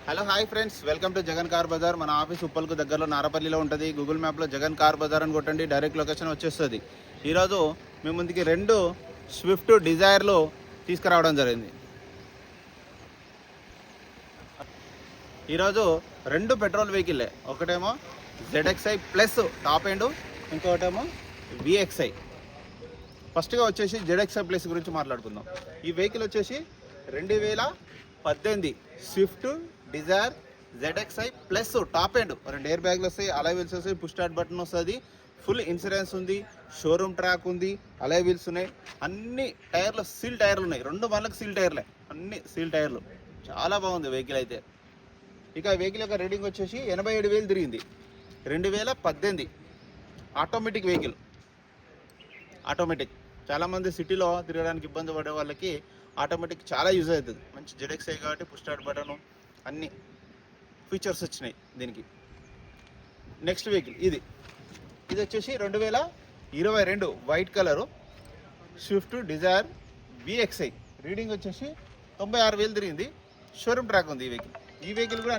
Hello hi friends, welcome to Jagan car Bazaar. మన office ఉప్పల్కు దగ్గరలో నారపల్లిలో ఉంటుంది. గూగుల్ మ్యాప్లో జగన్ కార్ బజార్ అని కొట్టండి, డైరెక్ట్ లొకేషన్ వచ్చేస్తుంది. ఈరోజు మీ ముందుకి రెండు స్విఫ్ట్ డిజైర్లు తీసుకురావడం జరిగింది. ఈరోజు రెండు పెట్రోల్ వెహికల్లే. ఒకటేమో ZXi ప్లస్ టాప్ ఎండ్, ఇంకొకటేమో VXi. ఫస్ట్గా వచ్చేసి ZXi ప్లస్ గురించి మాట్లాడుకుందాం. ఈ వెహికల్ వచ్చేసి 2018 Swift Dzire ZXi plus top end. రెండు ఎయిర్ బ్యాగ్లు వస్తాయి, అలై వీల్స్ వస్తాయి, పుష్ స్టార్ట్ బటన్ వస్తుంది, ఫుల్ ఇన్సూరెన్స్ ఉంది, షోరూమ్ ట్రాక్ ఉంది, అలై వీల్స్ ఉన్నాయి, అన్ని టైర్లు సీల్ టైర్లు ఉన్నాయి. రెండు బండ్లకు సీల్ టైర్లే, అన్ని సీల్ టైర్లు. చాలా బాగుంది వెహికల్ అయితే. ఇక వెహికల్ యొక్క రేటింగ్ వచ్చేసి 87,000 తిరిగింది. 2018 ఆటోమేటిక్ వెహికల్. ఆటోమేటిక్ చాలామంది సిటీలో తిరగడానికి ఇబ్బంది పడే వాళ్ళకి ఆటోమేటిక్ చాలా యూజ్ అవుతుంది. మంచి ZXi కాబట్టి పుష్ స్టార్ట్ బటను అన్ని ఫీచర్స్ వచ్చినాయి దీనికి. నెక్స్ట్ వెహికల్ ఇది వచ్చేసి 2022 white colour Swift Dzire VXi. Reading వచ్చేసి 96,000 తిరిగింది. షోరూమ్ ట్రాక్ ఉంది ఈ వెహికల్ కూడా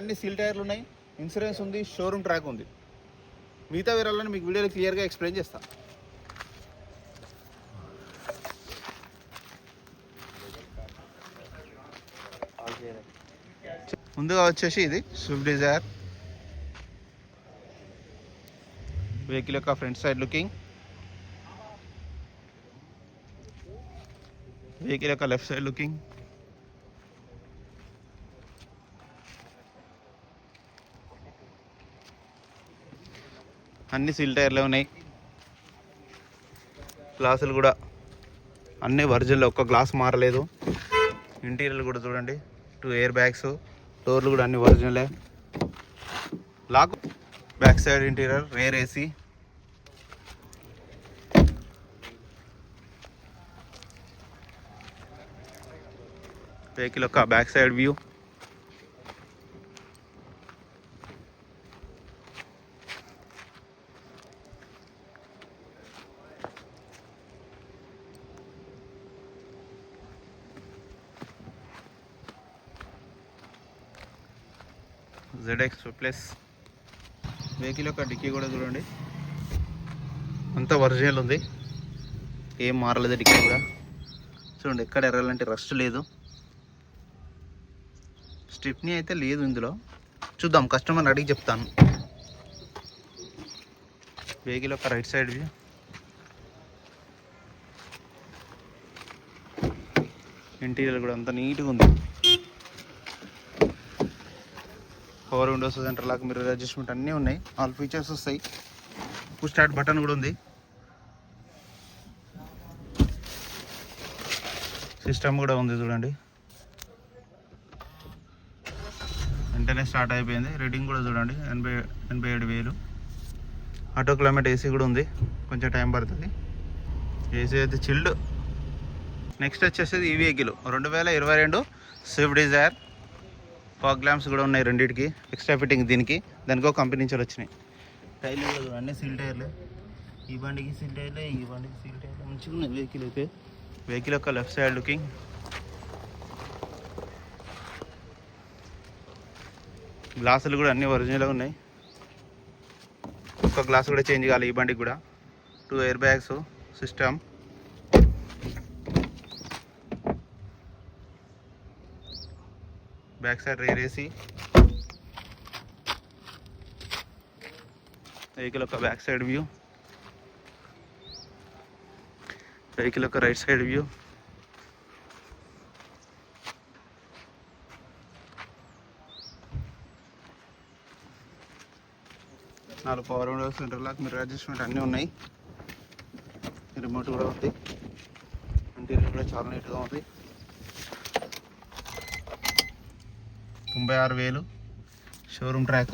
అన్ని సీల్ టైర్లు ఉన్నాయి, ఇన్సూరెన్స్ ఉంది, షోరూమ్ ట్రాక్ ఉంది. మిగతా వివరాలను మీకు వీడియోలో క్లియర్గా ఎక్స్ప్లెయిన్ చేస్తాను. ముందుగా వచ్చేసి ఇది స్విఫ్ట్ డిజైర్ వెహికల్ యొక్క ఫ్రంట్ సైడ్ లుకింగ్, వెహికల్ యొక్క లెఫ్ట్ సైడ్ లుకింగ్, అన్ని సీల్ టైర్లే ఉన్నాయి. గ్లాసులు కూడా అన్నీ ఒరిజినల్, ఒక్క గ్లాస్ మారలేదు. ఇంటీరియర్ కూడా చూడండి, 2 ఎయిర్ బ్యాగ్స్, డోర్లు కూడా అన్ని ఒరిజినలే. Lock back side interior, rear AC, vehicle యొక్క back side view, ZXi plus. Vehicle యొక్క డిక్కీ కూడా చూడండి, అంతా ఒరిజినల్ ఉంది, ఏం మారలేదు. డిక్కీ కూడా చూడండి, ఎక్కడ ఎర్రాలంటే రస్ట్ లేదు. స్టిప్నీ అయితే లేదు ఇందులో, చూద్దాం కస్టమర్ అడిగి చెప్తాను. వెహికల్ యొక్క రైట్ సైడ్ వ్యూ, ఇంటీరియర్ కూడా అంత నీట్గా ఉంది. Power windows, centre lock, mirror adjustment అన్నీ ఉన్నాయి, ఆల్ ఫీచర్స్ వస్తాయి. పుష్ స్టార్ట్ బటన్ కూడా ఉంది. సిస్టమ్ కూడా ఉంది చూడండి, వెంటనే స్టార్ట్ అయిపోయింది. రేటింగ్ కూడా చూడండి 87,000. ఆటో క్లైమేట్ AC కూడా ఉంది, కొంచెం టైం పడుతుంది. AC అయితే చిల్డ్. నెక్స్ట్ వచ్చేసి ఈ vehicle 2022 Swift Dzire. Fog lamps కూడా ఉన్నాయి రెండింటికి, ఎక్స్ట్రా ఫిట్టింగ్ దానికో కంపెనీ నుంచి వచ్చినాయి. టైర్లు కూడా చూడండి, అన్నీ సీల్ టైర్లే. ఈ బండికి సీల్ టైర్లే, ఈ బండికి సీల్ టైర్లే, మంచిగా ఉన్నాయి వెహికల్ అయితే. వెహికల్ యొక్క లెఫ్ట్ సైడ్ లుకింగ్, గ్లాసులు కూడా అన్నీ ఒరిజినల్గా ఉన్నాయి. ఒక గ్లాస్ కూడా చేంజ్ కావాలి ఈ బండికి కూడా. 2 air bags, system, back side rear AC. Vehicle యొక్క బ్యాక్ సైడ్ వ్యూ, వెహికల్ యొక్క రైట్ సైడ్ వ్యూ, నాలుగు power windows, centre lock, mirror adjustment అన్నీ ఉన్నాయి. రిమోట్ కూడా ఉంది. ఇంటీరియర్ కూడా చాలా నీట్గా ఉంది. 96,000 షోరూమ్ ట్రాక్.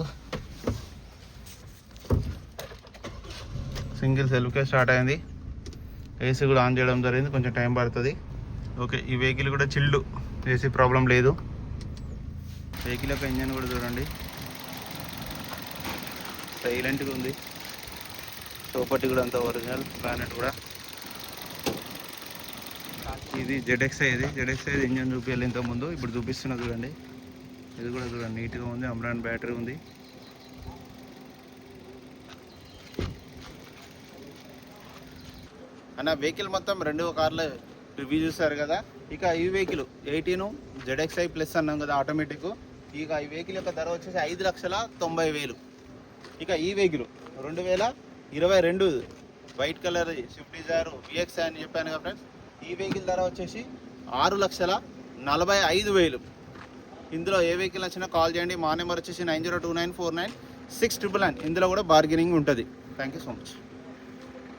సింగిల్ సెల్ఫ్కే స్టార్ట్ అయింది. AC కూడా ఆన్ చేయడం జరిగింది, కొంచెం టైం పడుతుంది. ఓకే, ఈ వెహికల్ కూడా చిల్డ్, AC ప్రాబ్లం లేదు. వెహికల్ యొక్క ఇంజన్ కూడా చూడండి, సైలెంట్గా ఉంది. టోపట్టి కూడా అంతా ఒరిజినల్, ప్లానెట్ కూడా ఇది జెడ్ఎక్స్ఐ, జెడ్ఎక్స్ఐ ఇంజన్ చూపించాలి ఇంతకుముందు, ఇప్పుడు చూపిస్తున్నా చూడండి. ఇది కూడా చూడండి నీట్గా ఉంది, అమ్రాన్ బ్యాటరీ ఉంది. అన్న వెహికల్ మొత్తం 2 కార్లు రివ్యూ చూసారు కదా. ఇక ఈ వెహికల్ 18 జెడ్ఎక్స్ఐ ప్లస్ అన్నాం కదా ఆటోమేటిక్. ఇక ఈ వెహికల్ యొక్క ధర వచ్చేసి 5,90,000. ఇక ఈ vehicle 2022 white colour Swift Dzire VX అని చెప్పాను కదా ఫ్రెండ్స్. ఈ వెహికల్ ధర వచ్చేసి 6,45,000. ఇందులో ఏ వెహికల్ వచ్చినా కాల్ చేయండి. మా నెంబర్ వచ్చేసి 9029496999. ఇందులో కూడా బార్గెనింగ్ ఉంటుంది. Thank you so much.